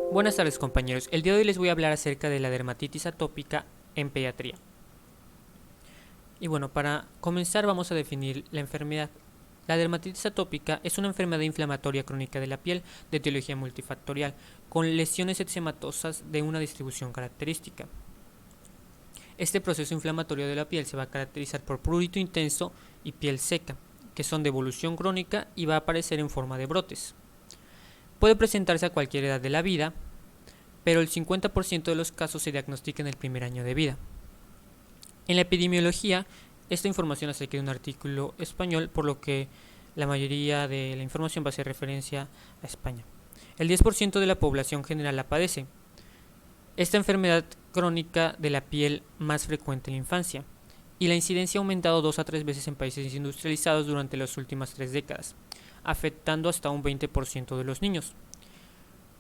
Buenas tardes, compañeros. El día de hoy les voy a hablar acerca de la dermatitis atópica en pediatría. Y bueno, para comenzar vamos a definir la enfermedad. La dermatitis atópica es una enfermedad inflamatoria crónica de la piel de etiología multifactorial, con lesiones eczematosas de una distribución característica. Este proceso inflamatorio de la piel se va a caracterizar por prurito intenso y piel seca, que son de evolución crónica y va a aparecer en forma de brotes. Puede presentarse a cualquier edad de la vida, pero el 50% de los casos se diagnostica en el primer año de vida. En la epidemiología, esta información la saqué de un artículo español, por lo que la mayoría de la información va a hacer referencia a España. El 10% de la población general la padece. Esta enfermedad crónica de la piel más frecuente en la infancia, y la incidencia ha aumentado 2 a 3 veces en países industrializados durante las últimas 3 décadas, afectando hasta un 20% de los niños.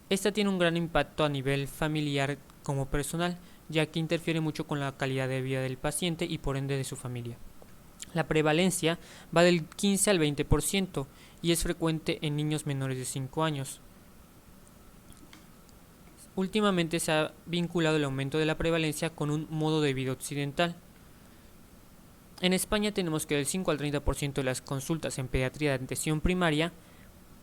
Esta tiene un gran impacto a nivel familiar como personal, ya que interfiere mucho con la calidad de vida del paciente y por ende de su familia. La prevalencia va del 15 al 20% y es frecuente en niños menores de 5 años. Últimamente se ha vinculado el aumento de la prevalencia con un modo de vida occidental. En España tenemos que del 5 al 30% de las consultas en pediatría de atención primaria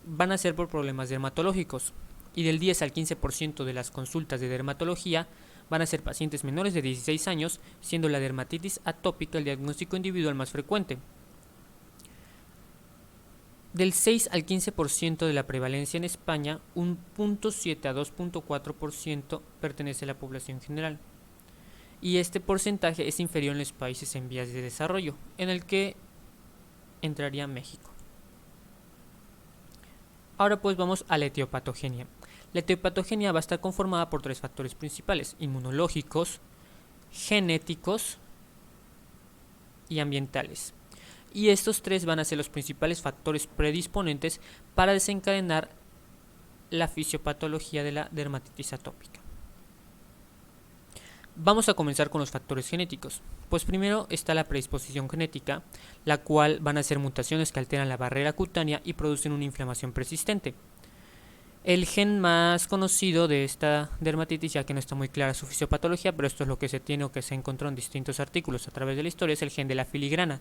van a ser por problemas dermatológicos, y del 10 al 15% de las consultas de dermatología van a ser pacientes menores de 16 años, siendo la dermatitis atópica el diagnóstico individual más frecuente. Del 6 al 15% de la prevalencia en España, un 0.7 a 2.4% pertenece a la población general. Y este porcentaje es inferior en los países en vías de desarrollo, en el que entraría México. Ahora pues vamos a la etiopatogenia. La etiopatogenia va a estar conformada por 3 factores principales: inmunológicos, genéticos y ambientales. Y estos 3 van a ser los principales factores predisponentes para desencadenar la fisiopatología de la dermatitis atópica. Vamos a comenzar con los factores genéticos. Pues primero está la predisposición genética, la cual van a ser mutaciones que alteran la barrera cutánea y producen una inflamación persistente. El gen más conocido de esta dermatitis, ya que no está muy clara su fisiopatología, pero esto es lo que se tiene o que se encontró en distintos artículos a través de la historia, es el gen de la filigrana,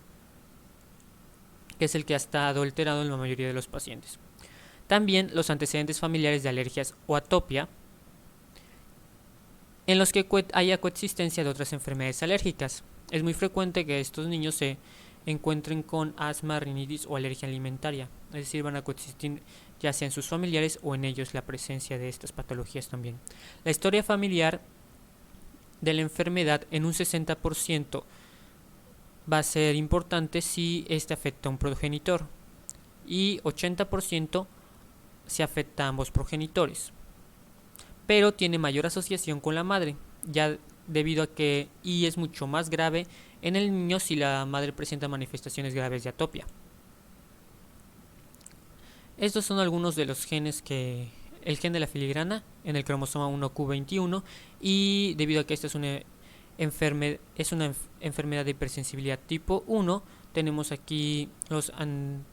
que es el que ha estado alterado en la mayoría de los pacientes. También los antecedentes familiares de alergias o atopia, en los que haya coexistencia de otras enfermedades alérgicas. Es muy frecuente que estos niños se encuentren con asma, rinitis o alergia alimentaria, es decir, van a coexistir ya sea en sus familiares o en ellos la presencia de estas patologías también. La historia familiar de la enfermedad en un 60% va a ser importante si este afecta a un progenitor, y 80% si afecta a ambos progenitores, pero tiene mayor asociación con la madre, ya debido a que es mucho más grave en el niño si la madre presenta manifestaciones graves de atopia. Estos son algunos de los genes que el gen de la filigrana en el cromosoma 1q21, y debido a que esta es una enfermedad de hipersensibilidad tipo 1, tenemos aquí los antígenos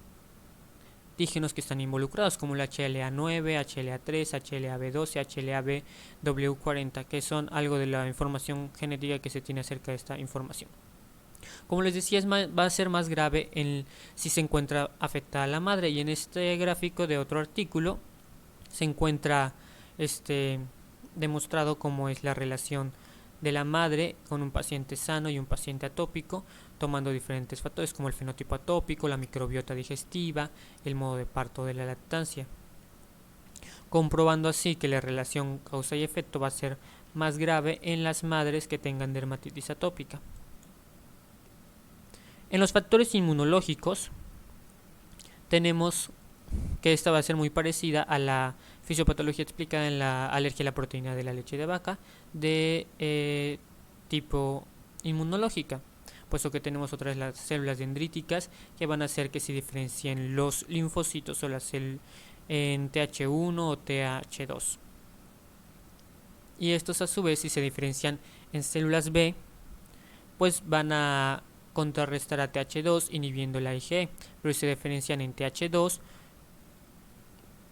que están involucrados, como el HLA9, HLA3, HLA-B12, HLA-BW40, que son algo de la información genética que se tiene acerca de esta información. Como les decía, va a ser más grave si se encuentra afectada la madre, y en este gráfico de otro artículo se encuentra demostrado cómo es la relación de la madre con un paciente sano y un paciente atópico, tomando diferentes factores como el fenotipo atópico, la microbiota digestiva, el modo de parto de la lactancia, comprobando así que la relación causa y efecto va a ser más grave en las madres que tengan dermatitis atópica. En los factores inmunológicos tenemos que esta va a ser muy parecida a la fisiopatología explicada en la alergia a la proteína de la leche de vaca de tipo inmunológica, puesto que tenemos otras las células dendríticas que van a hacer que se diferencien los linfocitos o las en TH1 o TH2, y estos a su vez, si se diferencian en células B, pues van a contrarrestar a TH2 inhibiendo la IgE, pero si se diferencian en TH2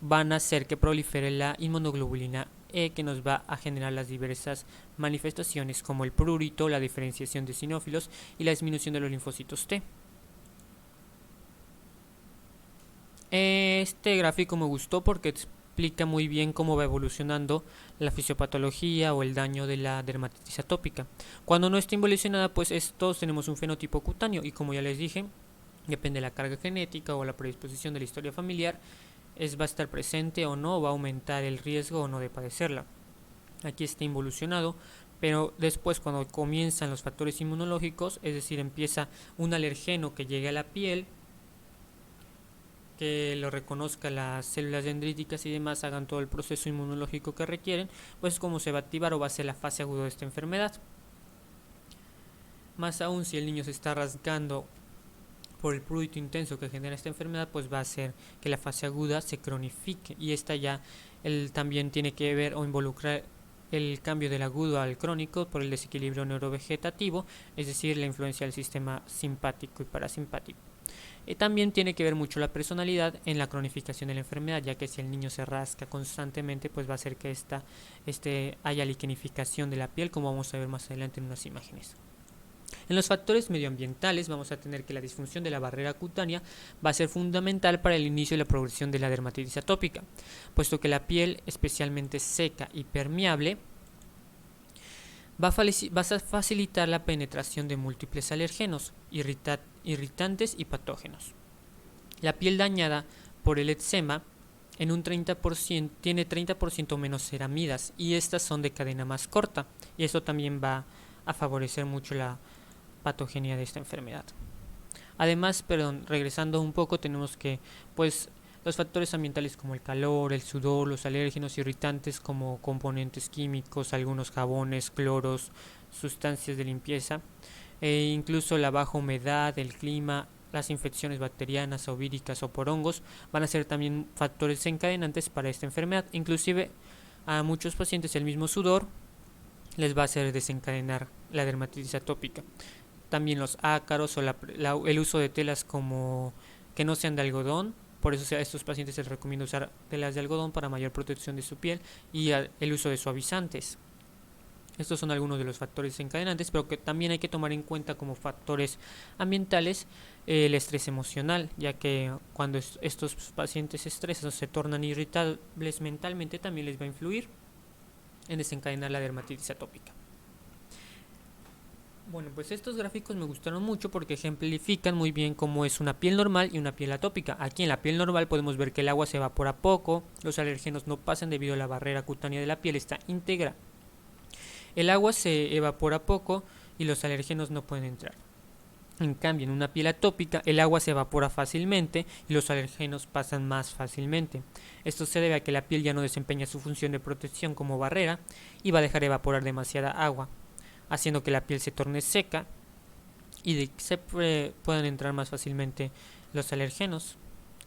van a hacer que prolifere la inmunoglobulina E que nos va a generar las diversas manifestaciones como el prurito, la diferenciación de eosinófilos y la disminución de los linfocitos T. Este gráfico me gustó porque explica muy bien cómo va evolucionando la fisiopatología o el daño de la dermatitis atópica. Cuando no está involucionada, pues todos tenemos un fenotipo cutáneo y como ya les dije, depende de la carga genética o la predisposición de la historia familiar, va a estar presente o no, va a aumentar el riesgo o no de padecerla. Aquí está involucionado, pero después cuando comienzan los factores inmunológicos, es decir, empieza un alergeno que llegue a la piel, que lo reconozca las células dendríticas y demás, hagan todo el proceso inmunológico que requieren, pues es como se va a activar o va a ser la fase aguda de esta enfermedad. Más aún si el niño se está rasgando por el prurito intenso que genera esta enfermedad, pues va a hacer que la fase aguda se cronifique y esta ya también tiene que ver o involucrar el cambio del agudo al crónico por el desequilibrio neurovegetativo, es decir, la influencia del sistema simpático y parasimpático. También tiene que ver mucho la personalidad en la cronificación de la enfermedad, ya que si el niño se rasca constantemente, pues va a hacer que haya liquenificación de la piel, como vamos a ver más adelante en unas imágenes. En los factores medioambientales vamos a tener que la disfunción de la barrera cutánea va a ser fundamental para el inicio y la progresión de la dermatitis atópica, puesto que la piel, especialmente seca y permeable, va a facilitar la penetración de múltiples alergenos, irritantes y patógenos. La piel dañada por el eczema en un 30% tiene 30% menos ceramidas y estas son de cadena más corta y eso también va a favorecer mucho la patogenia de esta enfermedad. Además, regresando un poco, tenemos que pues los factores ambientales como el calor, el sudor, los alérgenos irritantes como componentes químicos, algunos jabones, cloros, sustancias de limpieza, incluso la baja humedad, el clima, las infecciones bacterianas o víricas o por hongos van a ser también factores desencadenantes para esta enfermedad. Inclusive a muchos pacientes el mismo sudor les va a hacer desencadenar la dermatitis atópica. También los ácaros o el uso de telas como que no sean de algodón. Por eso a estos pacientes se les recomienda usar telas de algodón para mayor protección de su piel y el uso de suavizantes. Estos son algunos de los factores desencadenantes, pero que también hay que tomar en cuenta como factores ambientales el estrés emocional, ya que cuando estos pacientes se estresan o se tornan irritables mentalmente, también les va a influir en desencadenar la dermatitis atópica. Bueno, pues estos gráficos me gustaron mucho porque ejemplifican muy bien cómo es una piel normal y una piel atópica. Aquí en la piel normal podemos ver que el agua se evapora poco, los alérgenos no pasan debido a la barrera cutánea de la piel, está íntegra. El agua se evapora poco y los alérgenos no pueden entrar. En cambio, en una piel atópica, el agua se evapora fácilmente y los alérgenos pasan más fácilmente. Esto se debe a que la piel ya no desempeña su función de protección como barrera y va a dejar evaporar demasiada agua, haciendo que la piel se torne seca y puedan entrar más fácilmente los alérgenos,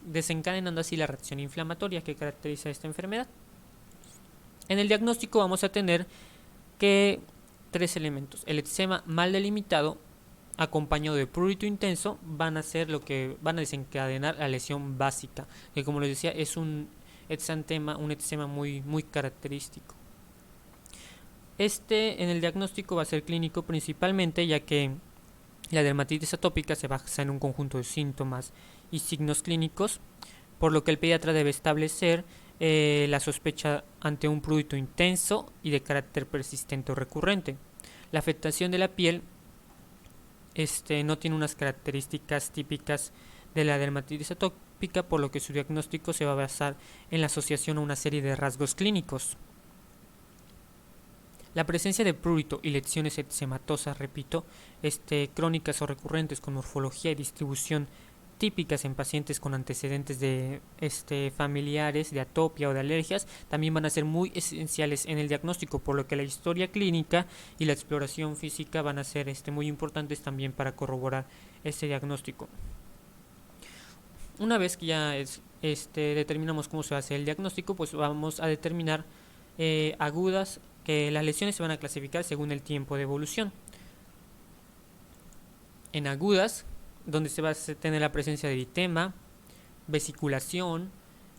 desencadenando así la reacción inflamatoria que caracteriza esta enfermedad. En el diagnóstico vamos a tener que 3 elementos. El eczema mal delimitado acompañado de prurito intenso van a desencadenar la lesión básica, que como les decía es un eczema muy característico. En el diagnóstico va a ser clínico principalmente, ya que la dermatitis atópica se basa en un conjunto de síntomas y signos clínicos, por lo que el pediatra debe establecer la sospecha ante un prurito intenso y de carácter persistente o recurrente. La afectación de la piel no tiene unas características típicas de la dermatitis atópica, por lo que su diagnóstico se va a basar en la asociación a una serie de rasgos clínicos. La presencia de prurito y lesiones eczematosas, repito, crónicas o recurrentes con morfología y distribución típicas en pacientes con antecedentes de familiares de atopia o de alergias también van a ser muy esenciales en el diagnóstico, por lo que la historia clínica y la exploración física van a ser muy importantes también para corroborar este diagnóstico. Una vez que ya determinamos cómo se hace el diagnóstico, pues vamos a determinar agudas, que las lesiones se van a clasificar según el tiempo de evolución. En agudas, donde se va a tener la presencia de eritema, vesiculación,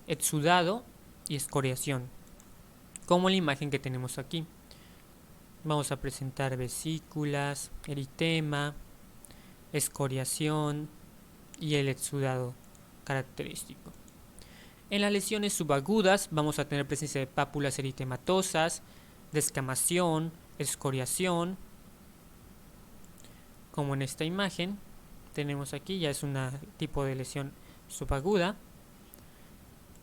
exudado y escoriación. como la imagen que tenemos aquí. Vamos a presentar vesículas, eritema, escoriación y el exudado característico. En las lesiones subagudas vamos a tener presencia de pápulas eritematosas, descamación, escoriación, como en esta imagen tenemos aquí, ya es un tipo de lesión subaguda.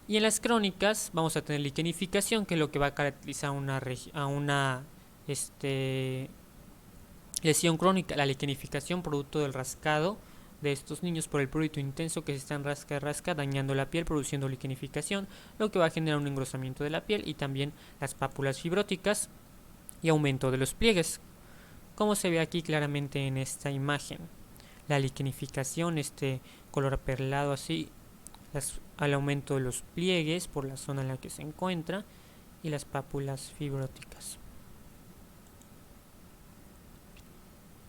Y en las crónicas vamos a tener liquenificación, que es lo que va a caracterizar a una lesión crónica, la liquenificación producto del rascado de estos niños por el prurito intenso que se están rasca dañando la piel, produciendo liquenificación, lo que va a generar un engrosamiento de la piel y también las pápulas fibróticas y aumento de los pliegues, como se ve aquí claramente en esta imagen. La liquenificación, este color aperlado así, al aumento de los pliegues por la zona en la que se encuentra y las pápulas fibróticas.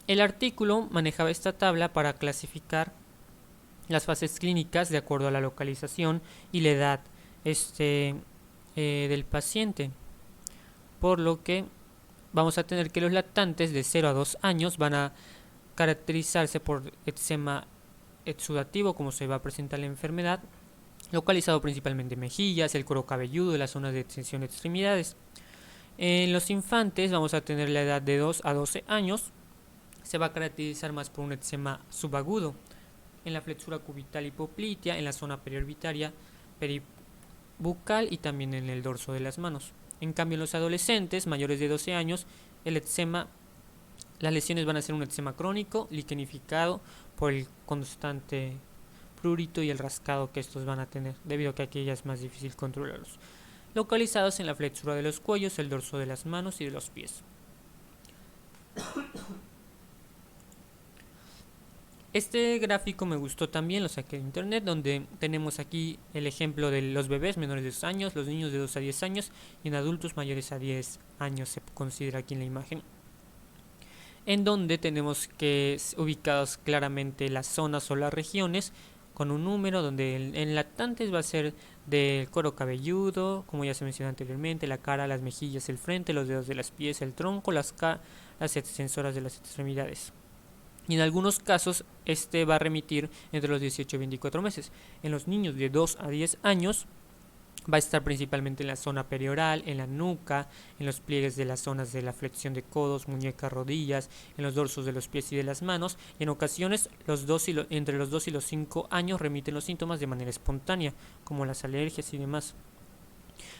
El artículo manejaba esta tabla para clasificar las fases clínicas de acuerdo a la localización y la edad del paciente, por lo que vamos a tener que los lactantes de 0 a 2 años van a caracterizarse por eczema exudativo, como se va a presentar la enfermedad, localizado principalmente en mejillas, el cuero cabelludo y las zonas de extensión de extremidades. En los infantes vamos a tener la edad de 2 a 12 años, se va a caracterizar más por un eczema subagudo en la flexura cubital hipoplitea, en la zona periorbitaria, peribucal y también en el dorso de las manos. En cambio, en los adolescentes mayores de 12 años, el eczema, las lesiones van a ser un eczema crónico, liquenificado por el constante prurito y el rascado que estos van a tener, debido a que aquí ya es más difícil controlarlos. Localizados en la flexura de los cuellos, el dorso de las manos y de los pies. Este gráfico me gustó también, lo saqué de internet, donde tenemos aquí el ejemplo de los bebés menores de 2 años, los niños de 2 a 10 años y en adultos mayores a 10 años se considera aquí en la imagen, en donde tenemos que ubicados claramente las zonas o las regiones con un número, donde en lactantes va a ser del cuero cabelludo, como ya se mencionó anteriormente, la cara, las mejillas, el frente, los dedos de los pies, el tronco, las extensoras de las extremidades. Y en algunos casos este va a remitir entre los 18 y 24 meses. En los niños de 2 a 10 años va a estar principalmente en la zona perioral, en la nuca, en los pliegues de las zonas de la flexión de codos, muñecas, rodillas, en los dorsos de los pies y de las manos. Y en ocasiones entre los 2 y los 5 años remiten los síntomas de manera espontánea, como las alergias y demás.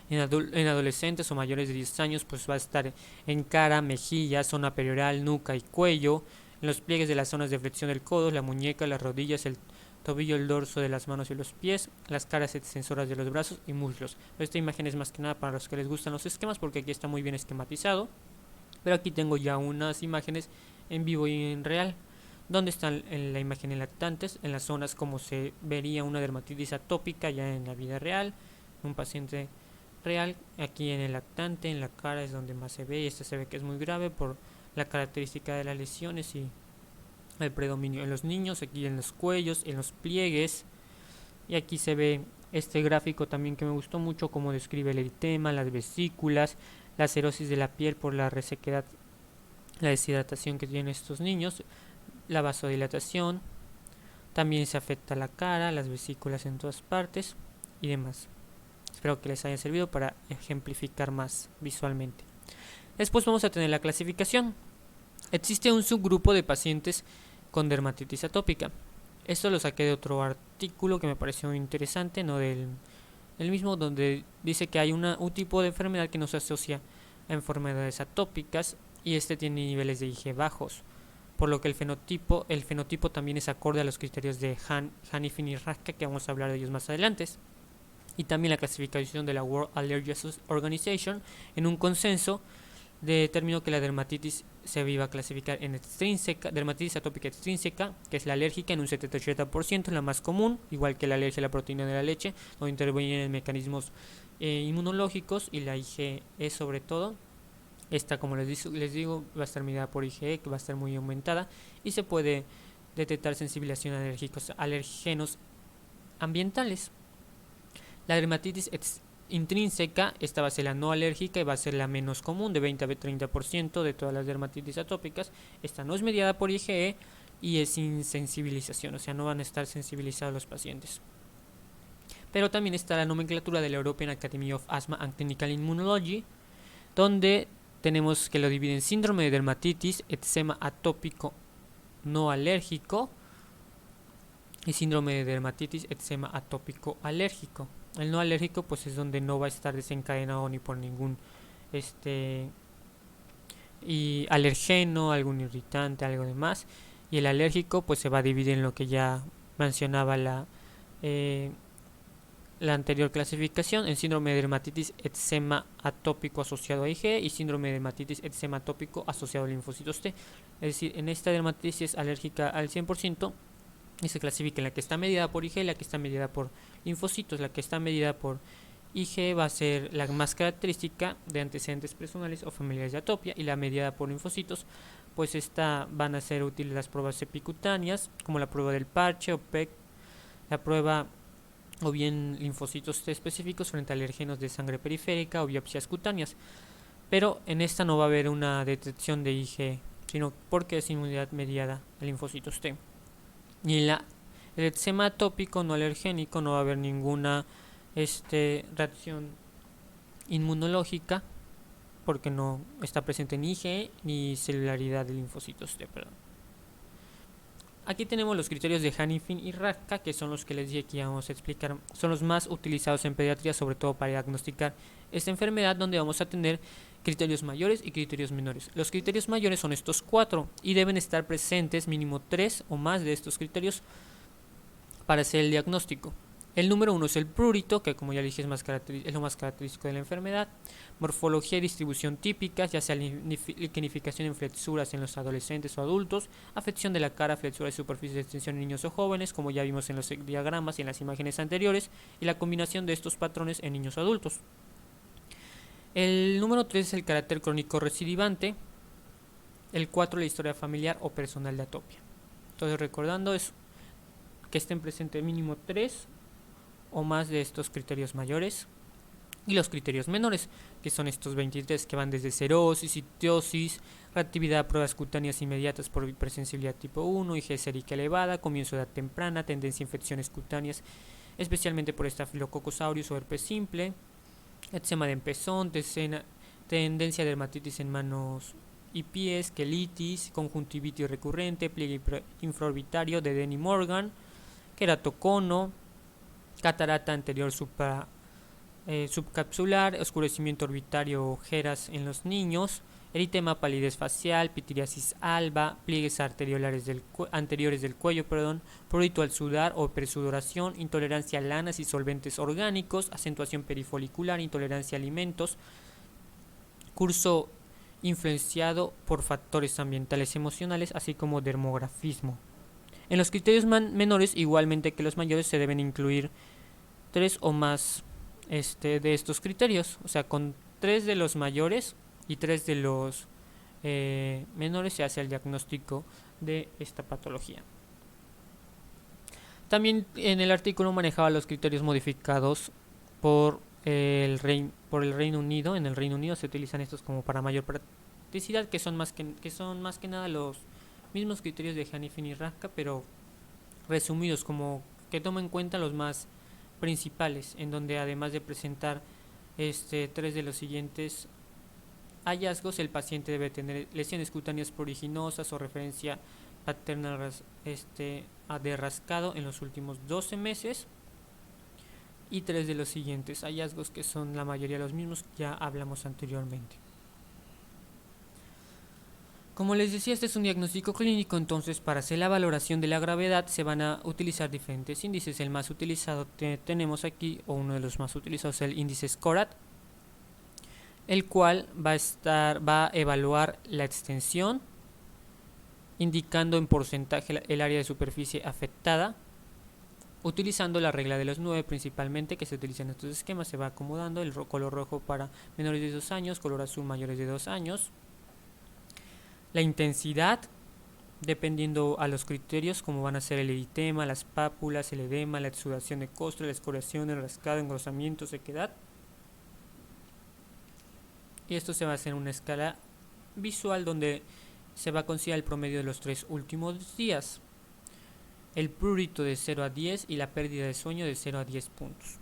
En adolescentes o mayores de 10 años pues va a estar en cara, mejilla, zona perioral, nuca y cuello, en los pliegues de las zonas de flexión del codo, la muñeca, las rodillas, el tobillo, el dorso de las manos y los pies, las caras extensoras de los brazos y muslos. Esta imagen es más que nada para los que les gustan los esquemas, porque aquí está muy bien esquematizado, pero aquí tengo ya unas imágenes en vivo y en real, donde están en la imagen en lactantes, en las zonas como se vería una dermatitis atópica ya en la vida real, un paciente real. Aquí en el lactante, en la cara es donde más se ve, y este se ve que es muy grave por la característica de las lesiones y el predominio en los niños, aquí en los cuellos, en los pliegues. Y aquí se ve este gráfico también que me gustó mucho, como describe el eritema, las vesículas, la cerosis de la piel por la resequedad, la deshidratación que tienen estos niños, la vasodilatación, también se afecta la cara, las vesículas en todas partes y demás. Espero que les haya servido para ejemplificar más visualmente. Después vamos a tener la clasificación. Existe un subgrupo de pacientes con dermatitis atópica. Esto lo saqué de otro artículo que me pareció interesante, no del mismo, donde dice que hay un tipo de enfermedad que no se asocia a enfermedades atópicas y este tiene niveles de Ig bajos, por lo que el fenotipo también es acorde a los criterios de Hanifin y Raschke, que vamos a hablar de ellos más adelante. Y también la clasificación de la World Allergy Organization en un consenso determinó que la dermatitis se iba a clasificar en extrínseca, dermatitis atópica extrínseca, que es la alérgica en un 70-80%, la más común, igual que la alergia a la proteína de la leche, donde intervienen mecanismos inmunológicos, y la IgE sobre todo. Esta, como les digo, va a estar medida por IgE, que va a estar muy aumentada, y se puede detectar sensibilización a alérgenos ambientales. La dermatitis intrínseca, esta va a ser la no alérgica y va a ser la menos común, de 20 a 30% de todas las dermatitis atópicas. Esta no es mediada por IgE y es sin sensibilización, o sea, no van a estar sensibilizados los pacientes. Pero también está la nomenclatura de la European Academy of Asthma and Clinical Immunology, donde tenemos que lo divide en síndrome de dermatitis, eczema atópico no alérgico y síndrome de dermatitis, eczema atópico alérgico. El no alérgico pues es donde no va a estar desencadenado ni por ningún y alergeno, algún irritante, algo demás. Y el alérgico pues se va a dividir en lo que ya mencionaba la anterior clasificación, en síndrome de dermatitis eczema atópico asociado a IgE y síndrome de dermatitis eczema atópico asociado a linfocitos T. Es decir, en esta dermatitis es alérgica al 100% y se clasifica en la que está medida por IgE y la que está medida por linfocitos. La que está medida por IgE va a ser la más característica de antecedentes personales o familiares de atopia, y la medida por linfocitos, pues esta van a ser útiles las pruebas epicutáneas, como la prueba del parche o PEC, la prueba o bien linfocitos T específicos frente a alérgenos de sangre periférica o biopsias cutáneas. Pero en esta no va a haber una detección de IgE, sino porque es inmunidad mediada a linfocitos T. Y en el eczema atópico no alergénico no va a haber ninguna reacción inmunológica, porque no está presente ni IgE ni celularidad de linfocitos T, perdón. Aquí tenemos los criterios de Hanifin y Ratka, que son los que les dije que íbamos a explicar. Son los más utilizados en pediatría, sobre todo para diagnosticar esta enfermedad, donde vamos a tener criterios mayores y criterios menores. Los criterios mayores son estos 4 y deben estar presentes mínimo 3 o más de estos criterios para hacer el diagnóstico. El número 1 es el prurito, que como ya dije es lo más característico de la enfermedad. Morfología y distribución típicas, ya sea liquenificación en flexuras en los adolescentes o adultos, afección de la cara, flexuras y superficies de extensión en niños o jóvenes, como ya vimos en los diagramas y en las imágenes anteriores, y la combinación de estos patrones en niños o adultos. El número 3 es el carácter crónico recidivante. El 4 la historia familiar o personal de atopia. Entonces, recordando es que estén presentes mínimo 3 o más de estos criterios mayores, y los criterios menores, que son estos 23, que van desde serosis, sitiosis, reactividad a pruebas cutáneas inmediatas por hipersensibilidad tipo 1, IgE sérica elevada, comienzo de edad temprana, tendencia a infecciones cutáneas, especialmente por Staphylococcus aureus o herpes simple, eczema de pezón, tendencia a dermatitis en manos y pies, quelitis, conjuntivitis recurrente, pliegue infraorbitario de Denny Morgan, queratocono, catarata anterior subcapsular, oscurecimiento orbitario o ojeras en los niños, eritema, palidez facial, pitiriasis alba, pliegues anteriores del cuello, prurito al sudar o presudoración, intolerancia a lanas y solventes orgánicos, acentuación perifolicular, intolerancia a alimentos, curso influenciado por factores ambientales y emocionales, así como dermografismo. En los criterios menores, igualmente que los mayores, se deben incluir 3 o más de estos criterios, o sea, con 3 de los mayores y 3 de los menores se hace el diagnóstico de esta patología. También en el artículo manejaba los criterios modificados por el Reino Unido. En el Reino Unido se utilizan estos como para mayor practicidad, que son más que nada los mismos criterios de Hanifin y Ratka, pero resumidos, como que tomen en cuenta los más principales, en donde además de presentar 3 de los siguientes hallazgos, el paciente debe tener lesiones cutáneas pruriginosas o referencia paterna de rascado en los últimos 12 meses, y 3 de los siguientes hallazgos, que son la mayoría de los mismos que ya hablamos anteriormente. Como les decía, este es un diagnóstico clínico, entonces para hacer la valoración de la gravedad se van a utilizar diferentes índices. El más utilizado tenemos aquí, o uno de los más utilizados, es el índice SCORAT, el cual va a evaluar la extensión, indicando en porcentaje el área de superficie afectada, utilizando la regla de los 9 principalmente, que se utiliza en estos esquemas. Se va acomodando el color rojo para menores de 2 años, color azul mayores de 2 años. La intensidad, dependiendo a los criterios, como van a ser el eritema, las pápulas, el edema, la exudación de costra, la escoriación, el rascado, engrosamiento, sequedad. y esto se va a hacer en una escala visual donde se va a considerar el promedio de los 3 últimos días, el prurito de 0 a 10 y la pérdida de sueño de 0 a 10 puntos.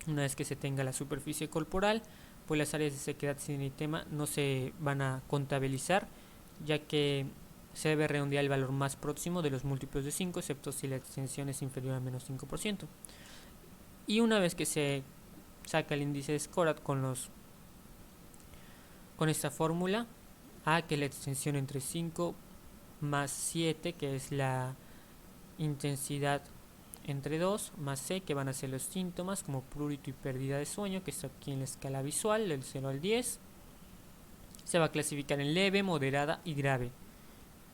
Una vez que se tenga la superficie corporal, pues las áreas de sequedad sin eritema no se van a contabilizar, ya que se debe redondear el valor más próximo de los múltiplos de 5, excepto si la extensión es inferior a menos 5%. Y una vez que se saca el índice de Scorat con esta fórmula, A, que la extensión entre 5 más 7, que es la intensidad entre 2, más C, que van a ser los síntomas como prurito y pérdida de sueño, que está aquí en la escala visual del 0 al 10. Se va a clasificar en leve, moderada y grave.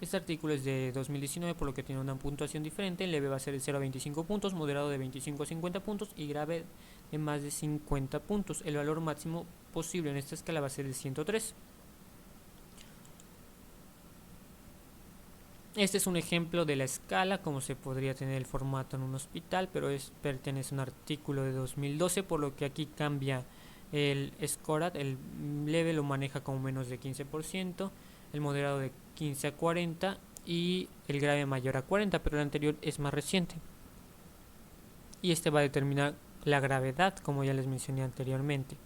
Este artículo es de 2019, por lo que tiene una puntuación diferente. El leve va a ser de 0 a 25 puntos, moderado de 25 a 50 puntos y grave de más de 50 puntos. El valor máximo posible en esta escala va a ser de 103. Este es un ejemplo de la escala, como se podría tener el formato en un hospital, pero pertenece a un artículo de 2012, por lo que aquí cambia el Scorat. El leve lo maneja como menos de 15%, el moderado de 15 a 40 y el grave mayor a 40, pero el anterior es más reciente. Y este va a determinar la gravedad, como ya les mencioné anteriormente.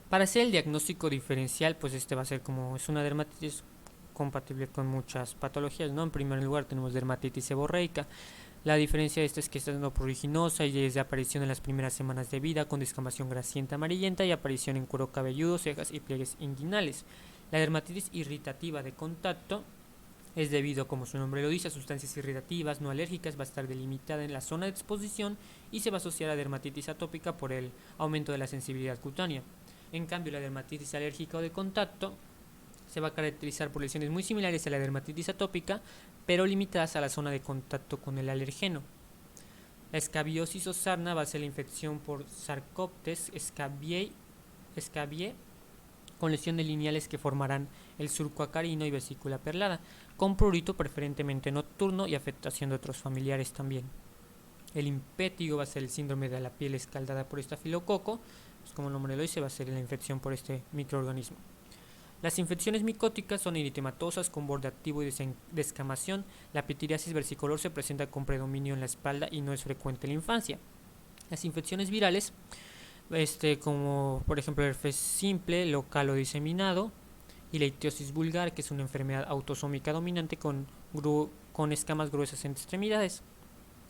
Para hacer el diagnóstico diferencial, pues este va a ser como es una dermatitis compatible con muchas patologías, ¿no? En primer lugar tenemos dermatitis seborreica. La diferencia de esta es que esta es no pruriginosa y es de aparición en las primeras semanas de vida, con descamación grasienta amarillenta y aparición en cuero cabelludo, cejas y pliegues inguinales. La dermatitis irritativa de contacto es debido, como su nombre lo dice, a sustancias irritativas no alérgicas, va a estar delimitada en la zona de exposición y se va a asociar a dermatitis atópica por el aumento de la sensibilidad cutánea. En cambio, la dermatitis alérgica o de contacto se va a caracterizar por lesiones muy similares a la dermatitis atópica, pero limitadas a la zona de contacto con el alergeno. La escabiosis o sarna va a ser la infección por Sarcoptes scabiei, con lesiones lineales que formarán el surco acarino y vesícula perlada, con prurito preferentemente nocturno y afectación de otros familiares también. El impétigo va a ser el síndrome de la piel escaldada por estafilococo, pues como el nombre lo dice, va a ser la infección por este microorganismo. Las infecciones micóticas son eritematosas con borde activo y descamación. La pitiriasis versicolor se presenta con predominio en la espalda y no es frecuente en la infancia. Las infecciones virales, como por ejemplo el herpes simple, local o diseminado, y la ictiosis vulgar, que es una enfermedad autosómica dominante con escamas gruesas en extremidades.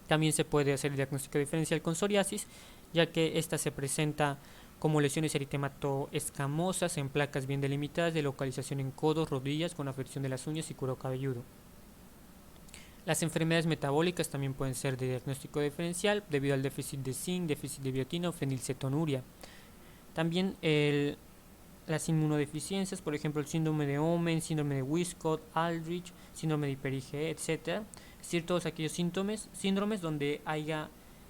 También se puede hacer el diagnóstico diferencial con psoriasis, ya que esta se presenta como lesiones eritematoescamosas en placas bien delimitadas de localización en codos, rodillas, con afección de las uñas y cuero cabelludo. Las enfermedades metabólicas también pueden ser de diagnóstico diferencial debido al déficit de zinc, déficit de biotina o fenilcetonuria. También las inmunodeficiencias, por ejemplo el síndrome de Omen, síndrome de Wiskott, Aldrich, síndrome de hiper-IgE, etc. Es decir, todos aquellos síndromes donde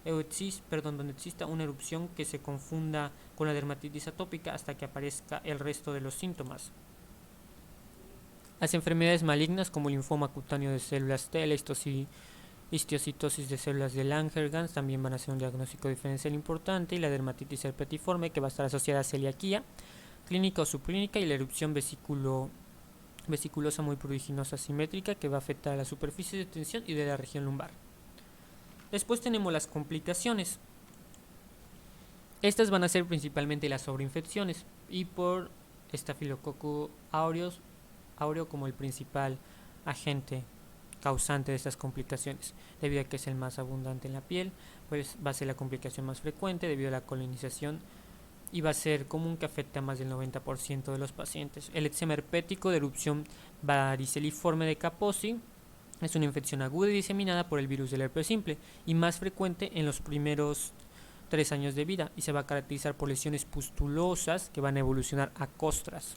donde exista una erupción que se confunda con la dermatitis atópica hasta que aparezca el resto de los síntomas. Las enfermedades malignas como el linfoma cutáneo de células T, la histiocytosis de células de Langerhans también van a ser un diagnóstico diferencial importante, y la dermatitis herpetiforme, que va a estar asociada a celiaquía clínica o subclínica, y la erupción vesiculosa muy pruriginosa simétrica, que va a afectar a la superficie de tensión y de la región lumbar. Después tenemos las complicaciones. Estas van a ser principalmente las sobreinfecciones y por Staphylococcus aureus como el principal agente causante de estas complicaciones, debido a que es el más abundante en la piel, pues va a ser la complicación más frecuente debido a la colonización y va a ser común que afecte a más del 90% de los pacientes. El eczema herpético de erupción variceliforme de Kaposi es una infección aguda y diseminada por el virus del herpes simple y más frecuente en los primeros 3 años de vida, y se va a caracterizar por lesiones pustulosas que van a evolucionar a costras.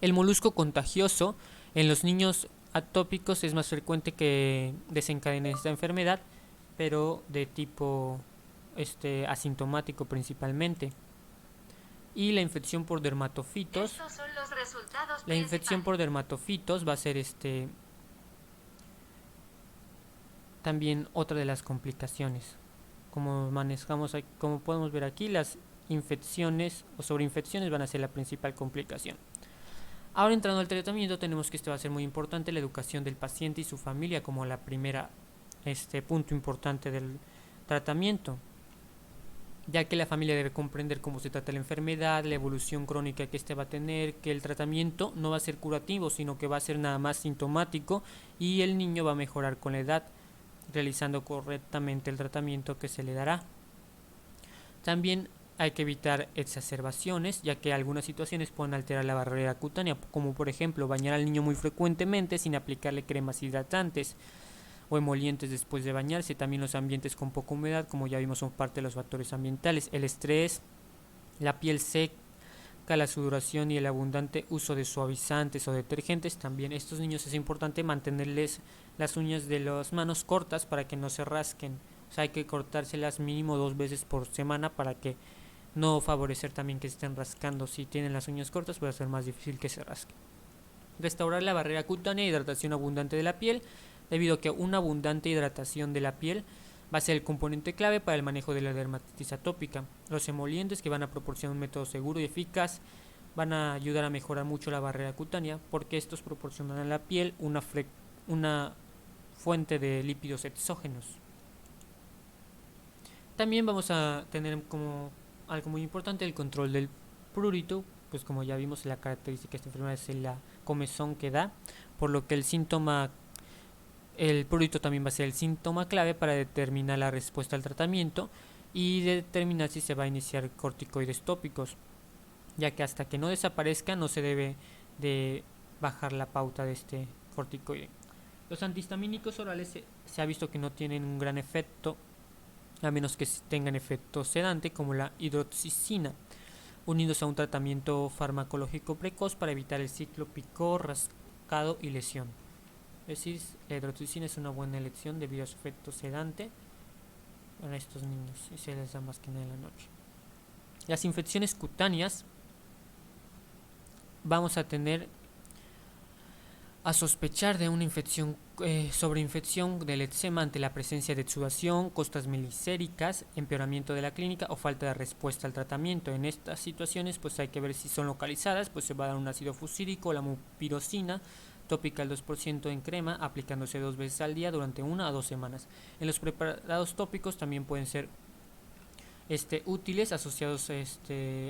El molusco contagioso en los niños atópicos es más frecuente que desencadene esta enfermedad, pero de tipo asintomático principalmente. Y la infección por dermatofitos. Estos son los resultados la infección por dermatofitos va a ser también otra de las complicaciones. como manejamos, como podemos ver aquí, las infecciones o sobreinfecciones van a ser la principal complicación. Ahora, entrando al tratamiento, tenemos que va a ser muy importante, la educación del paciente y su familia como la primera punto importante del tratamiento, ya que la familia debe comprender cómo se trata la enfermedad, la evolución crónica que va a tener, que el tratamiento no va a ser curativo, sino que va a ser nada más sintomático y el niño va a mejorar con la edad, realizando correctamente el tratamiento que se le dará. También hay que evitar exacerbaciones, ya que algunas situaciones pueden alterar la barrera cutánea, como por ejemplo bañar al niño muy frecuentemente sin aplicarle cremas hidratantes o emolientes después de bañarse. También los ambientes con poca humedad, como ya vimos, son parte de los factores ambientales. El estrés, la piel seca, la sudoración y el abundante uso de suavizantes o detergentes. También estos niños es importante mantenerles las uñas de las manos cortas para que no se rasquen. O sea, hay que cortárselas mínimo 2 veces por semana para que no favorecer también que estén rascando. Si tienen las uñas cortas puede ser más difícil que se rasquen. Restaurar la barrera cutánea e hidratación abundante de la piel, debido a que una abundante hidratación de la piel va a ser el componente clave para el manejo de la dermatitis atópica. Los emolientes, que van a proporcionar un método seguro y eficaz, van a ayudar a mejorar mucho la barrera cutánea, porque estos proporcionan a la piel una fuente de lípidos exógenos. También vamos a tener como algo muy importante el control del prurito, pues como ya vimos, la característica de esta enfermedad es la comezón que da, por lo que el prurito también va a ser el síntoma clave para determinar la respuesta al tratamiento y determinar si se va a iniciar corticoides tópicos, ya que hasta que no desaparezca no se debe de bajar la pauta de este corticoide. Los antihistamínicos orales se ha visto que no tienen un gran efecto, a menos que tengan efecto sedante, como la hidroxicina, unidos a un tratamiento farmacológico precoz para evitar el ciclo picor, rascado y lesión. Es decir, la hidroxicina es una buena elección debido a su efecto sedante para estos niños y se les da más que nada en la noche. Las infecciones cutáneas, vamos a tener a sospechar de una sobreinfección del eczema ante la presencia de exudación, costras melicéricas, empeoramiento de la clínica o falta de respuesta al tratamiento. En estas situaciones pues hay que ver si son localizadas, pues se va a dar un ácido fusílico, la mupirocina tópica al 2% en crema, aplicándose 2 veces al día durante 1 a 2 semanas. En los preparados tópicos también pueden ser útiles asociados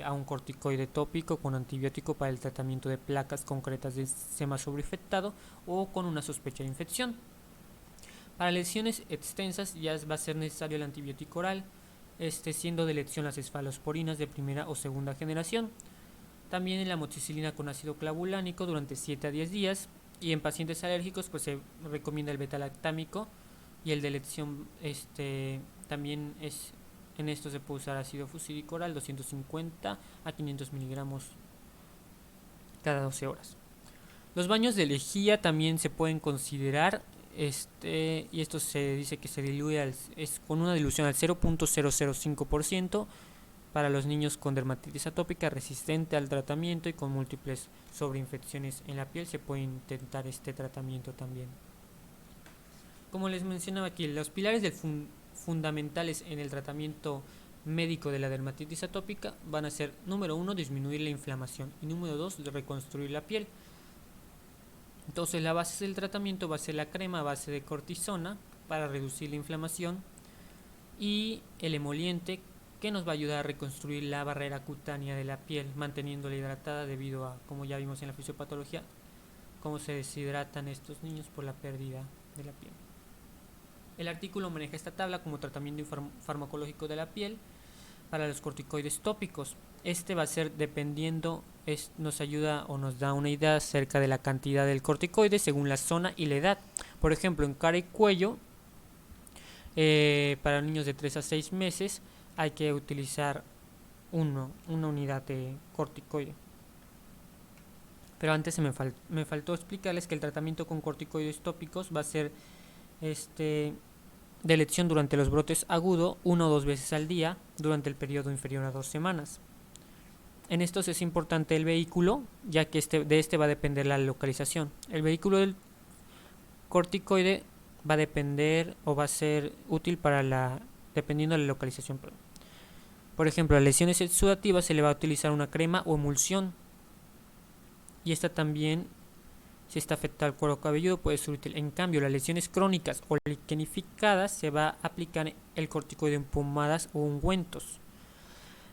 a un corticoide tópico con antibiótico para el tratamiento de placas concretas de eczema sobreinfectado o con una sospecha de infección. Para lesiones extensas ya va a ser necesario el antibiótico oral, siendo de elección las cefalosporinas de primera o segunda generación. También la amoxicilina con ácido clavulánico durante 7 a 10 días. Y en pacientes alérgicos pues se recomienda el beta-lactámico y el de elección también es. En esto se puede usar ácido fusílico oral 250 a 500 miligramos cada 12 horas. Los baños de lejía también se pueden considerar, y esto se dice que se diluye con una dilución al 0.005% para los niños con dermatitis atópica resistente al tratamiento y con múltiples sobreinfecciones en la piel. Se puede intentar este tratamiento también. Como les mencionaba aquí, los pilares fundamentales en el tratamiento médico de la dermatitis atópica van a ser: número 1, disminuir la inflamación, y número 2, reconstruir la piel. Entonces la base del tratamiento va a ser la crema a base de cortisona para reducir la inflamación y el emoliente, que nos va a ayudar a reconstruir la barrera cutánea de la piel, manteniéndola hidratada debido a, como ya vimos en la fisiopatología, cómo se deshidratan estos niños por la pérdida de la piel. El artículo maneja esta tabla como tratamiento farmacológico de la piel para los corticoides tópicos. Va a ser dependiendo, nos ayuda o nos da una idea acerca de la cantidad del corticoide según la zona y la edad. Por ejemplo, en cara y cuello, para niños de 3 a 6 meses hay que utilizar una unidad de corticoide. Pero antes me faltó explicarles que el tratamiento con corticoides tópicos va a ser de elección durante los brotes agudos 1 o 2 veces al día durante el periodo inferior a 2 semanas. En estos es importante el vehículo, ya que de va a depender la localización. El vehículo del corticoide va a depender o va a ser útil para la dependiendo de la localización. Por ejemplo, a lesiones exudativas se le va a utilizar una crema o emulsión, y esta también, si está afectado al cuero cabelludo, puede ser útil. En cambio, las lesiones crónicas o liquenificadas se va a aplicar el corticoide en pomadas o ungüentos.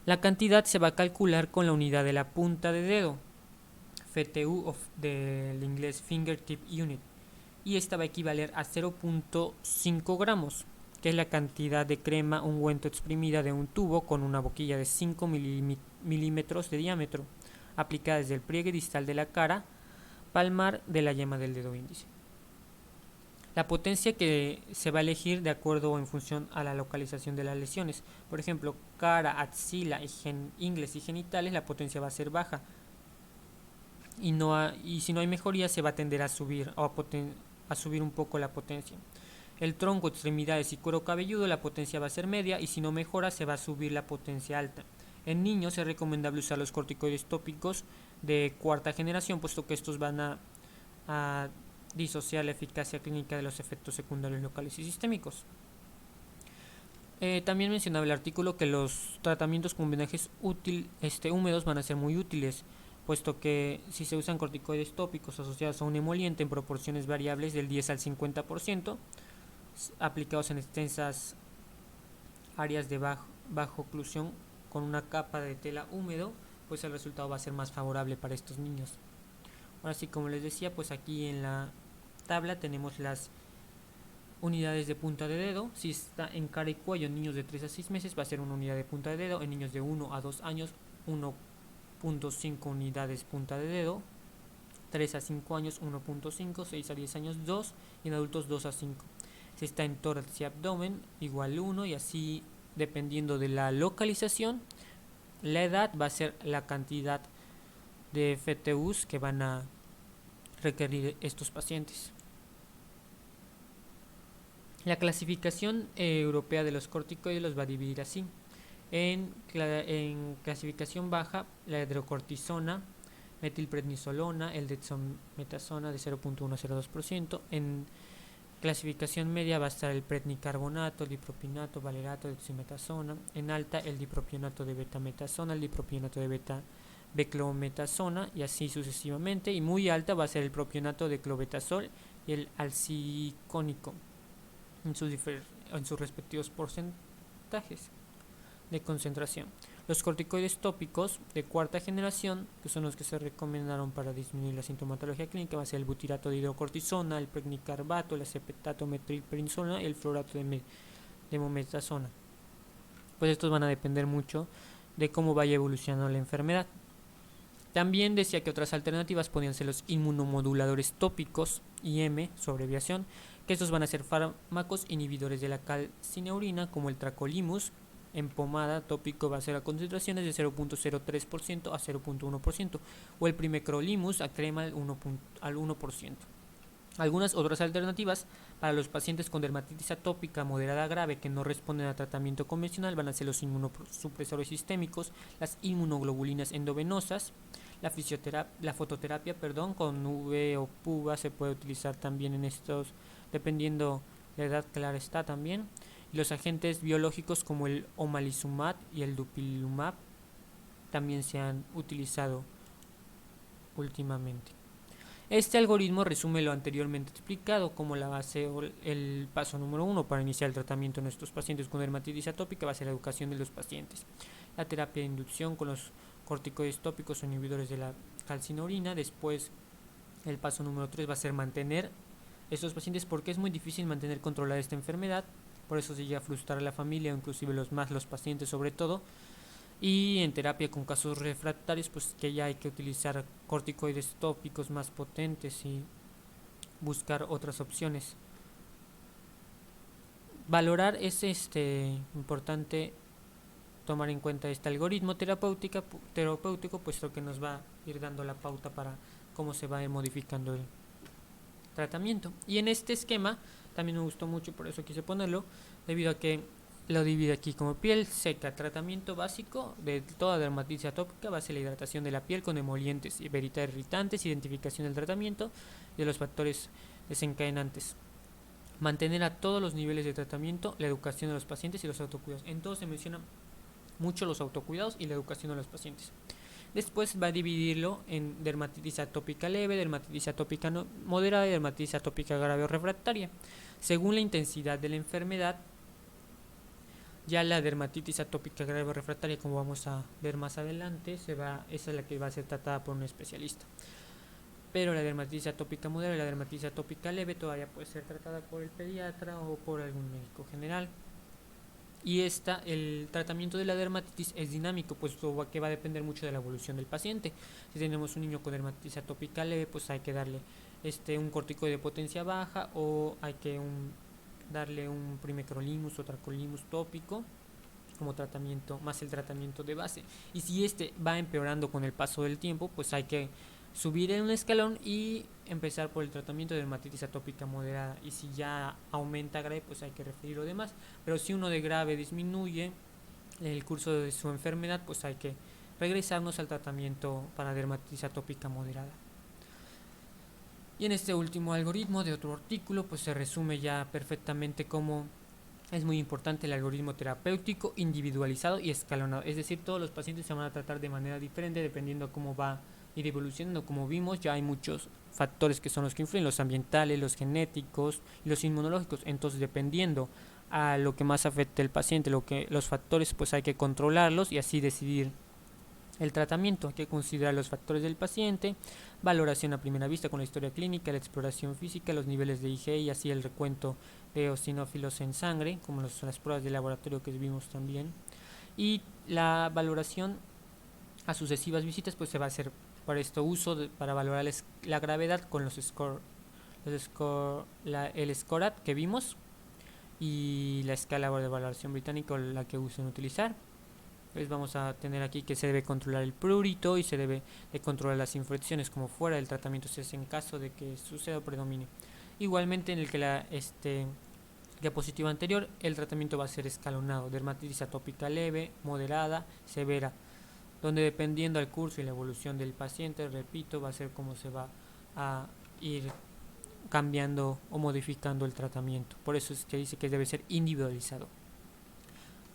La cantidad se va a calcular con la unidad de la punta de dedo, FTU del inglés Fingertip Unit, y esta va a equivaler a 0.5 gramos, que es la cantidad de crema ungüento exprimida de un tubo con una boquilla de 5 milímetros de diámetro, aplicada desde el pliegue distal de la cara palmar de la yema del dedo índice. La potencia que se va a elegir de acuerdo o en función a la localización de las lesiones. Por ejemplo, cara, axila, ingles y genitales, la potencia va a ser baja. Y si no hay mejoría, se va a tender a subir a subir un poco la potencia. El tronco, extremidades y cuero cabelludo, la potencia va a ser media, y si no mejora, se va a subir la potencia alta. En niños es recomendable usar los corticoides tópicos de cuarta generación, puesto que estos van a disociar la eficacia clínica de los efectos secundarios locales y sistémicos. También mencionaba el artículo que los tratamientos con vendajes húmedos van a ser muy útiles, puesto que si se usan corticoides tópicos asociados a un emoliente en proporciones variables del 10 al 50%, aplicados en extensas áreas de bajo oclusión con una capa de tela húmedo, pues el resultado va a ser más favorable para estos niños. Ahora sí, como les decía, pues aquí en la tabla tenemos las unidades de punta de dedo. Si está en cara y cuello en niños de 3 a 6 meses, va a ser una unidad de punta de dedo. En niños de 1 a 2 años, 1.5 unidades punta de dedo. 3 a 5 años, 1.5. 6 a 10 años, 2. Y en adultos, 2 a 5. Si está en tórax y abdomen, igual 1. Y así, dependiendo de la localización, la edad va a ser la cantidad de FTUs que van a requerir estos pacientes. La clasificación europea de los corticoides los va a dividir así. En clasificación baja, la hidrocortisona, metilprednisolona, el dexametasona de 0.1 a 0.2%. En clasificación media va a estar el prednicarbonato, el dipropionato, valerato, dexametasona. En alta, el dipropionato de betametasona, el dipropionato de beclometasona, y así sucesivamente. Y muy alta va a ser el propionato de clobetasol y el alcicónico en sus respectivos porcentajes de concentración. Los corticoides tópicos de cuarta generación, que son los que se recomendaron para disminuir la sintomatología clínica, va a ser el butirato de hidrocortisona, el pregnicarbato, el acetato metilprednisolona y el fluorato de mometasona. Pues estos van a depender mucho de cómo vaya evolucionando la enfermedad. También decía que otras alternativas podían ser los inmunomoduladores tópicos, IM, su abreviación, que estos van a ser fármacos inhibidores de la calcineurina, como el tracolimus. En pomada tópico va a ser a concentraciones de 0.03% a 0.1%, o el primecrolimus a crema al 1%. Algunas otras alternativas para los pacientes con dermatitis atópica moderada grave que no responden a tratamiento convencional van a ser los inmunosupresores sistémicos, las inmunoglobulinas endovenosas, la fototerapia con UV o PUVA se puede utilizar también en estos, dependiendo la edad, claro está también. Y los agentes biológicos como el omalizumab y el dupilumab también se han utilizado últimamente. Este algoritmo resume lo anteriormente explicado como la base o el paso número 1 para iniciar el tratamiento en nuestros pacientes con dermatitis atópica. Va a ser la educación de los pacientes, la terapia de inducción con los corticoides tópicos o inhibidores de la calcineurina. Después, el paso número 3 va a ser mantener estos pacientes, porque es muy difícil mantener controlada esta enfermedad, por eso se llega a frustrar a la familia, inclusive los pacientes sobre todo. Y en terapia con casos refractarios, pues que ya hay que utilizar corticoides tópicos más potentes y buscar otras opciones. Valorar es importante tomar en cuenta este algoritmo terapéutico, puesto que nos va a ir dando la pauta para cómo se va a ir modificando el tratamiento. Y en este esquema también me gustó mucho, por eso quise ponerlo, debido a que lo divide aquí como piel seca. Tratamiento básico de toda dermatitis atópica va a ser la hidratación de la piel con emolientes y evitar irritantes, identificación del tratamiento y de los factores desencadenantes. mantener a todos los niveles de tratamiento, la educación de los pacientes y los autocuidados. En todo se menciona mucho los autocuidados y la educación de los pacientes. Después va a dividirlo en dermatitis atópica leve, dermatitis atópica moderada y dermatitis atópica grave o refractaria. Según la intensidad de la enfermedad, ya la dermatitis atópica grave o refractaria, como vamos a ver más adelante, esa es la que va a ser tratada por un especialista. Pero la dermatitis atópica moderada y la dermatitis atópica leve todavía puede ser tratada por el pediatra o por algún médico general. Y el tratamiento de la dermatitis es dinámico, puesto que va a depender mucho de la evolución del paciente. Si tenemos un niño con dermatitis atópica leve, pues hay que darle un corticoide de potencia baja, o hay que darle un primecrolimus o tracolimus tópico como tratamiento, más el tratamiento de base. Y si va empeorando con el paso del tiempo, pues hay que subir en un escalón y empezar por el tratamiento de dermatitis atópica moderada. Y si ya aumenta grave, pues hay que referir lo demás. Pero si uno de grave disminuye el curso de su enfermedad, pues hay que regresarnos al tratamiento para dermatitis atópica moderada. Y en este último algoritmo de otro artículo, pues se resume ya perfectamente cómo es muy importante el algoritmo terapéutico individualizado y escalonado. Es decir, todos los pacientes se van a tratar de manera diferente dependiendo cómo va ir evolucionando. Como vimos, ya hay muchos factores que son los que influyen, los ambientales, los genéticos y los inmunológicos. Entonces, dependiendo a lo que más afecte al paciente, los factores, pues hay que controlarlos y así decidir el tratamiento. Hay que considerar los factores del paciente, valoración a primera vista con la historia clínica, la exploración física, los niveles de IgE y así el recuento de eosinófilos en sangre, como las pruebas de laboratorio que vimos también. Y la valoración a sucesivas visitas, pues se va a hacer para esto uso para valorar la gravedad con el SCORAT que vimos y la escala de valoración británica, la que usan utilizar. Pues vamos a tener aquí que se debe controlar el prurito y se debe de controlar las infecciones como fuera del tratamiento, si es en caso de que suceda o predomine. Igualmente en el que la diapositiva anterior, el tratamiento va a ser escalonado: dermatitis atópica leve, moderada, severa, donde dependiendo del curso y la evolución del paciente, repito, va a ser como se va a ir cambiando o modificando el tratamiento. Por eso es que dice que debe ser individualizado.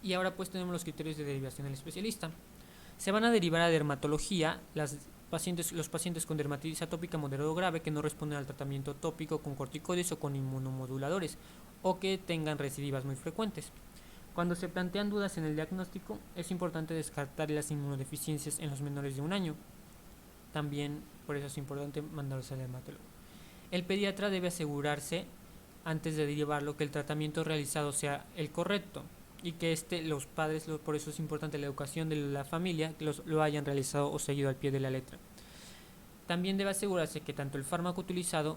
Y ahora pues tenemos los criterios de derivación del especialista. Se van a derivar a dermatología los pacientes con dermatitis atópica moderada o grave que no responden al tratamiento tópico con corticoides o con inmunomoduladores, o que tengan recidivas muy frecuentes. Cuando se plantean dudas en el diagnóstico, es importante descartar las inmunodeficiencias en los menores de 1 año. También por eso es importante mandarlos al dermatólogo. El pediatra debe asegurarse, antes de derivarlo, que el tratamiento realizado sea el correcto y que los padres, por eso es importante la educación de la familia, que lo hayan realizado o seguido al pie de la letra. También debe asegurarse que tanto el fármaco utilizado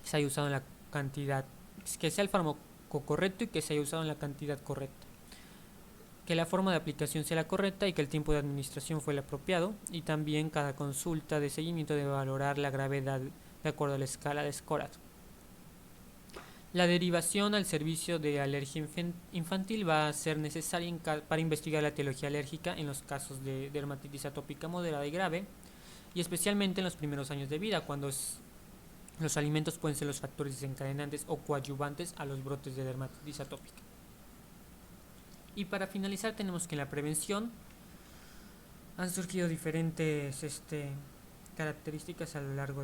se haya usado en la cantidad, que sea el fármaco correcto y que se haya usado en la cantidad correcta, que la forma de aplicación sea la correcta y que el tiempo de administración fue el apropiado. Y también cada consulta de seguimiento debe valorar la gravedad de acuerdo a la escala de SCORAT. La derivación al servicio de alergia infantil va a ser necesaria para investigar la etiología alérgica en los casos de dermatitis atópica moderada y grave, y especialmente en los primeros años de vida, cuando los alimentos pueden ser los factores desencadenantes o coadyuvantes a los brotes de dermatitis atópica. Y para finalizar tenemos que en la prevención han surgido diferentes características a lo largo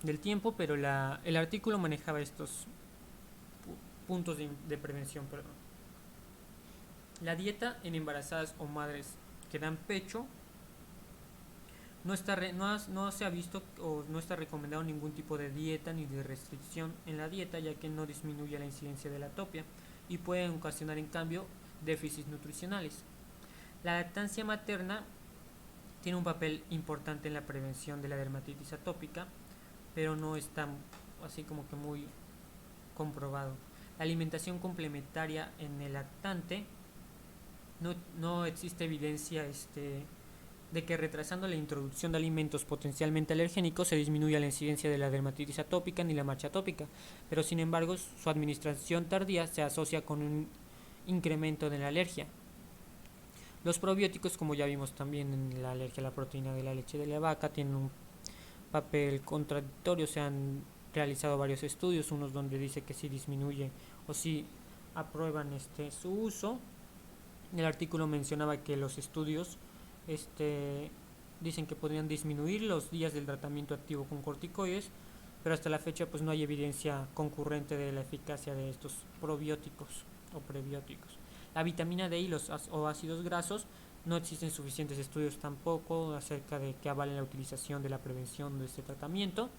del tiempo, pero el artículo manejaba estos puntos de prevención. La dieta en embarazadas o madres que dan pecho no se ha visto o no está recomendado ningún tipo de dieta ni de restricción en la dieta, ya que no disminuye la incidencia de la atopia y pueden ocasionar en cambio déficits nutricionales. La lactancia materna tiene un papel importante en la prevención de la dermatitis atópica, pero no está así como que muy comprobado. La alimentación complementaria en el lactante, no existe evidencia de que retrasando la introducción de alimentos potencialmente alergénicos se disminuya la incidencia de la dermatitis atópica ni la marcha atópica, pero sin embargo su administración tardía se asocia con un incremento de la alergia. Los probióticos, como ya vimos también en la alergia a la proteína de la leche de la vaca, tienen un papel contradictorio, realizado varios estudios, unos donde dice que sí disminuye o sí aprueban su uso. El artículo mencionaba que los estudios dicen que podrían disminuir los días del tratamiento activo con corticoides, pero hasta la fecha pues no hay evidencia concurrente de la eficacia de estos probióticos o prebióticos. La vitamina D y los o ácidos grasos, no existen suficientes estudios tampoco acerca de que avalen la utilización de la prevención de este tratamiento.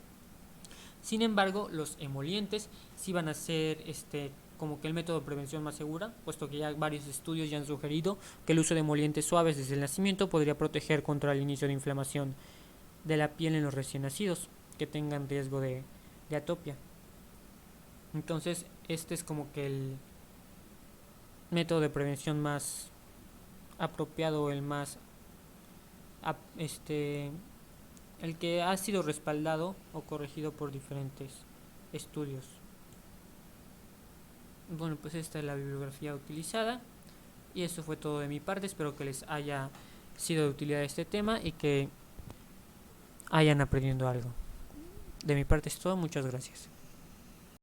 Sin embargo, los emolientes sí van a ser como que el método de prevención más segura, puesto que ya varios estudios ya han sugerido que el uso de emolientes suaves desde el nacimiento podría proteger contra el inicio de inflamación de la piel en los recién nacidos que tengan riesgo de atopia. Entonces, este es como que el método de prevención más apropiado, el más el que ha sido respaldado o corregido por diferentes estudios. Bueno, pues esta es la bibliografía utilizada y eso fue todo de mi parte. Espero que les haya sido de utilidad este tema y que hayan aprendido algo. De mi parte es todo, muchas gracias.